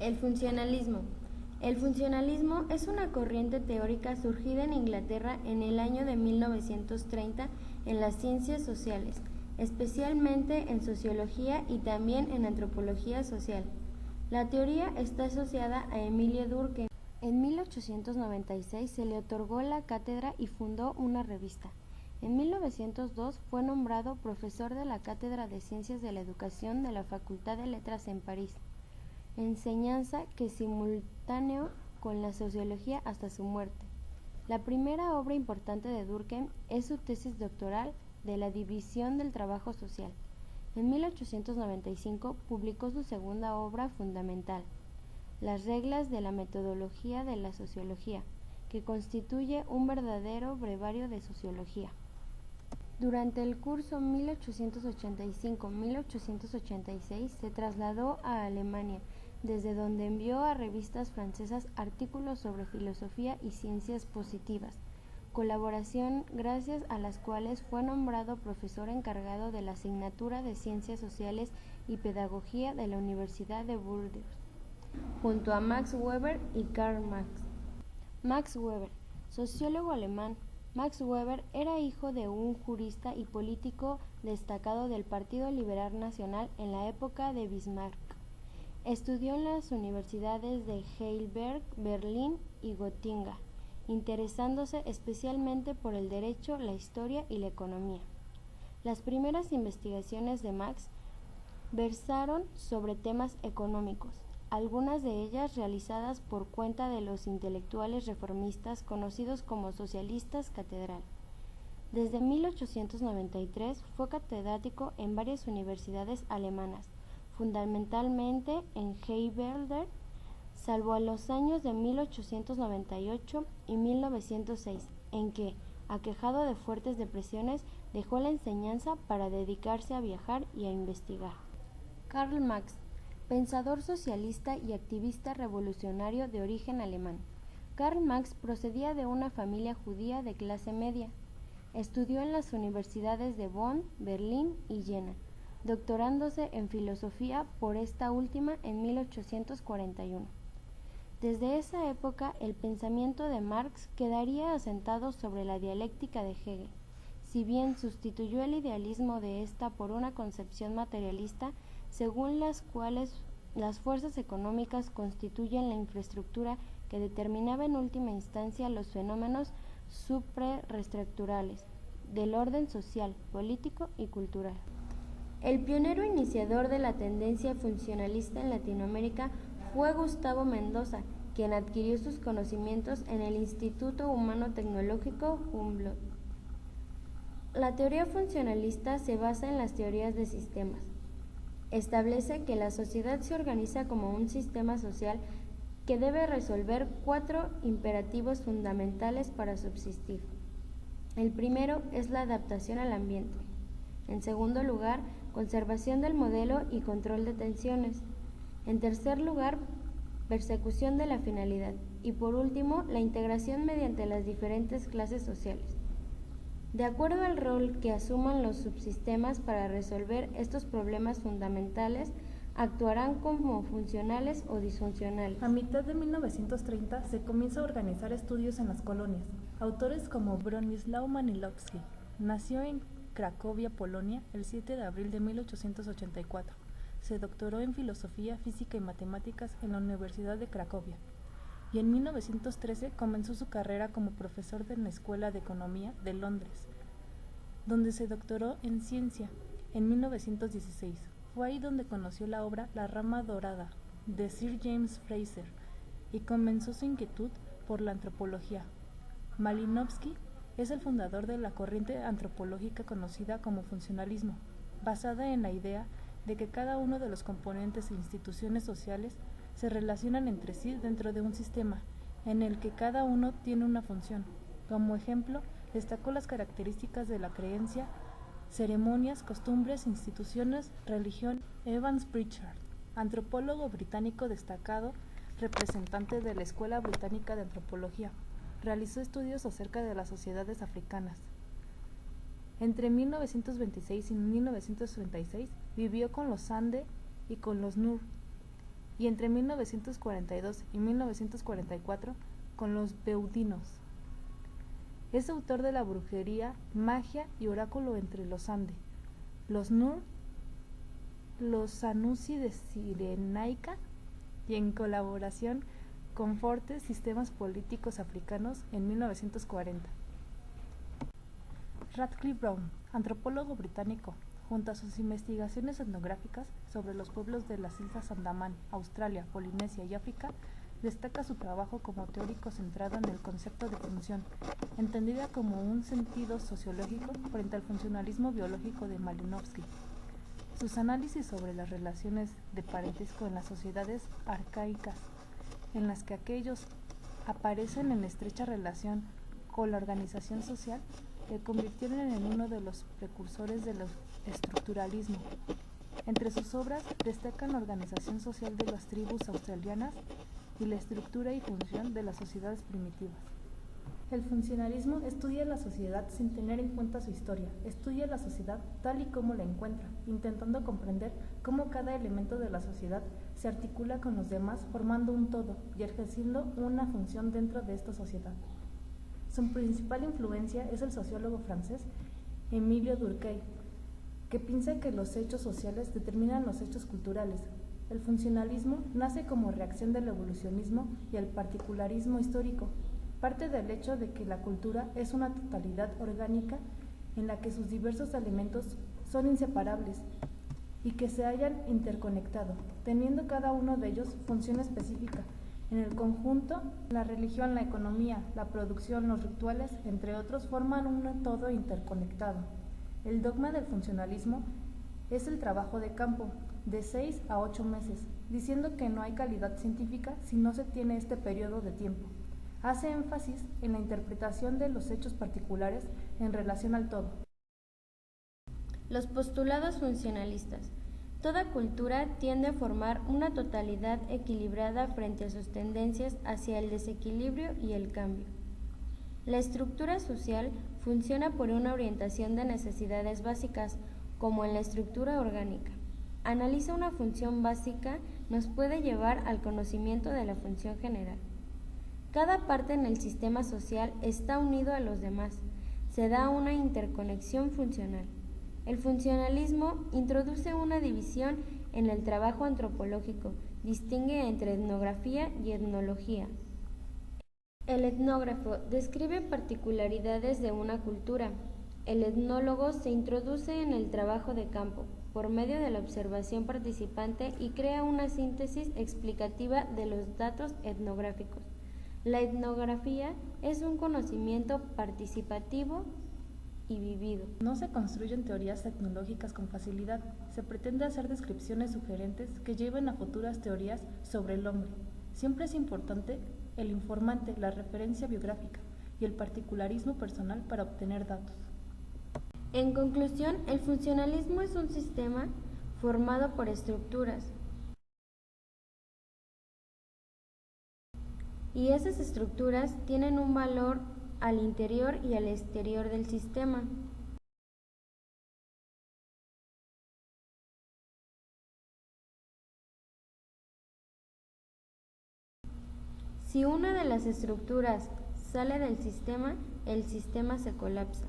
El funcionalismo. El funcionalismo es una corriente teórica surgida en Inglaterra en el año de 1930 en las ciencias sociales, especialmente en sociología y también en antropología social. La teoría está asociada a Emile Durkheim. En 1896 se le otorgó la cátedra y fundó una revista. En 1902 fue nombrado profesor de la Cátedra de Ciencias de la Educación de la Facultad de Letras en París, enseñanza que simultáneo con la sociología hasta su muerte. La primera obra importante de Durkheim es su tesis doctoral de la división del trabajo social. En 1895 publicó su segunda obra fundamental, Las reglas de la metodología de la sociología, que constituye un verdadero brevario de sociología. Durante el curso 1885-1886 se trasladó a Alemania, desde donde envió a revistas francesas artículos sobre filosofía y ciencias positivas, colaboración gracias a las cuales fue nombrado profesor encargado de la asignatura de Ciencias Sociales y Pedagogía de la Universidad de Burdeos, junto a Max Weber y Karl Marx. Max Weber, sociólogo alemán. Max Weber era hijo de un jurista y político destacado del Partido Liberal Nacional en la época de Bismarck. Estudió en las universidades de Heidelberg, Berlín y Gotinga, interesándose especialmente por el derecho, la historia y la economía. Las primeras investigaciones de Max versaron sobre temas económicos, algunas de ellas realizadas por cuenta de los intelectuales reformistas conocidos como socialistas catedral. Desde 1893 fue catedrático en varias universidades alemanas, fundamentalmente en Heidelberg, salvo a los años de 1898 y 1906, en que, aquejado de fuertes depresiones, dejó la enseñanza para dedicarse a viajar y a investigar. Karl Marx, pensador socialista y activista revolucionario de origen alemán. Karl Marx procedía de una familia judía de clase media. Estudió en las universidades de Bonn, Berlín y Jena, doctorándose en filosofía por esta última en 1841. Desde esa época, el pensamiento de Marx quedaría asentado sobre la dialéctica de Hegel. Si bien sustituyó el idealismo de ésta por una concepción materialista, según las cuales las fuerzas económicas constituyen la infraestructura que determinaba en última instancia los fenómenos suprarreestructurales del orden social, político y cultural. El pionero iniciador de la tendencia funcionalista en Latinoamérica fue Gustavo Mendoza, quien adquirió sus conocimientos en el Instituto Humano Tecnológico Humboldt. La teoría funcionalista se basa en las teorías de sistemas. Establece que la sociedad se organiza como un sistema social que debe resolver 4 imperativos fundamentales para subsistir. El primero es la adaptación al ambiente. En segundo lugar, conservación del modelo y control de tensiones. En tercer lugar, persecución de la finalidad. Y por último, la integración mediante las diferentes clases sociales. De acuerdo al rol que asuman los subsistemas para resolver estos problemas fundamentales, actuarán como funcionales o disfuncionales. A mitad de 1930 se comienza a organizar estudios en las colonias. Autores como Bronisław Manilowski nació en Cracovia, Polonia, el 7 de abril de 1884. Se doctoró en Filosofía, Física y Matemáticas en la Universidad de Cracovia. Y en 1913 comenzó su carrera como profesor de la Escuela de Economía de Londres, donde se doctoró en ciencia. En 1916 fue ahí donde conoció la obra La rama dorada de Sir James Frazer y comenzó su inquietud por la antropología. Malinowski es el fundador de la corriente antropológica conocida como funcionalismo, basada en la idea de que cada uno de los componentes e instituciones sociales se relacionan entre sí dentro de un sistema en el que cada uno tiene una función. Como ejemplo, destacó las características de la creencia, ceremonias, costumbres, instituciones, religión. Evans Pritchard, antropólogo británico destacado, representante de la Escuela Británica de Antropología, realizó estudios acerca de las sociedades africanas. Entre 1926 y 1936 vivió con los Sande y con los Nur. y entre 1942 y 1944 con los beudinos. Es autor de la brujería, magia y oráculo entre los Ande, los Nur, los Sanusi de Cirenaica y en colaboración con fuertes sistemas políticos africanos en 1940. Radcliffe Brown, antropólogo británico, junto a sus investigaciones etnográficas sobre los pueblos de las Islas Andamán, Australia, Polinesia y África, destaca su trabajo como teórico centrado en el concepto de función, entendida como un sentido sociológico frente al funcionalismo biológico de Malinowski. Sus análisis sobre las relaciones de parentesco en las sociedades arcaicas, en las que aquellos aparecen en estrecha relación con la organización social, le convirtieron en uno de los precursores del estructuralismo. Entre sus obras destacan la organización social de las tribus australianas y la estructura y función de las sociedades primitivas. El funcionalismo estudia la sociedad sin tener en cuenta su historia, estudia la sociedad tal y como la encuentra, intentando comprender cómo cada elemento de la sociedad se articula con los demás formando un todo y ejerciendo una función dentro de esta sociedad. Su principal influencia es el sociólogo francés Émile Durkheim, que piensa que los hechos sociales determinan los hechos culturales. El funcionalismo nace como reacción del evolucionismo y el particularismo histórico. Parte del hecho de que la cultura es una totalidad orgánica en la que sus diversos elementos son inseparables y que se hayan interconectado, teniendo cada uno de ellos función específica. En el conjunto, la religión, la economía, la producción, los rituales, entre otros, forman un todo interconectado. El dogma del funcionalismo es el trabajo de campo, de 6 a 8 meses, diciendo que no hay calidad científica si no se tiene este periodo de tiempo. Hace énfasis en la interpretación de los hechos particulares en relación al todo. Los postulados funcionalistas. Toda cultura tiende a formar una totalidad equilibrada frente a sus tendencias hacia el desequilibrio y el cambio. La estructura social funciona por una orientación de necesidades básicas, como en la estructura orgánica. Analiza una función básica nos puede llevar al conocimiento de la función general. Cada parte en el sistema social está unido a los demás. Se da una interconexión funcional. El funcionalismo introduce una división en el trabajo antropológico, distingue entre etnografía y etnología. El etnógrafo describe particularidades de una cultura. El etnólogo se introduce en el trabajo de campo, por medio de la observación participante y crea una síntesis explicativa de los datos etnográficos. La etnografía es un conocimiento participativo y vivido. No se construyen teorías tecnológicas con facilidad, se pretende hacer descripciones sugerentes que lleven a futuras teorías sobre el hombre. Siempre es importante el informante, la referencia biográfica y el particularismo personal para obtener datos. En conclusión, el funcionalismo es un sistema formado por estructuras, y esas estructuras tienen un valor al interior y al exterior del sistema. Si una de las estructuras sale del sistema, el sistema se colapsa.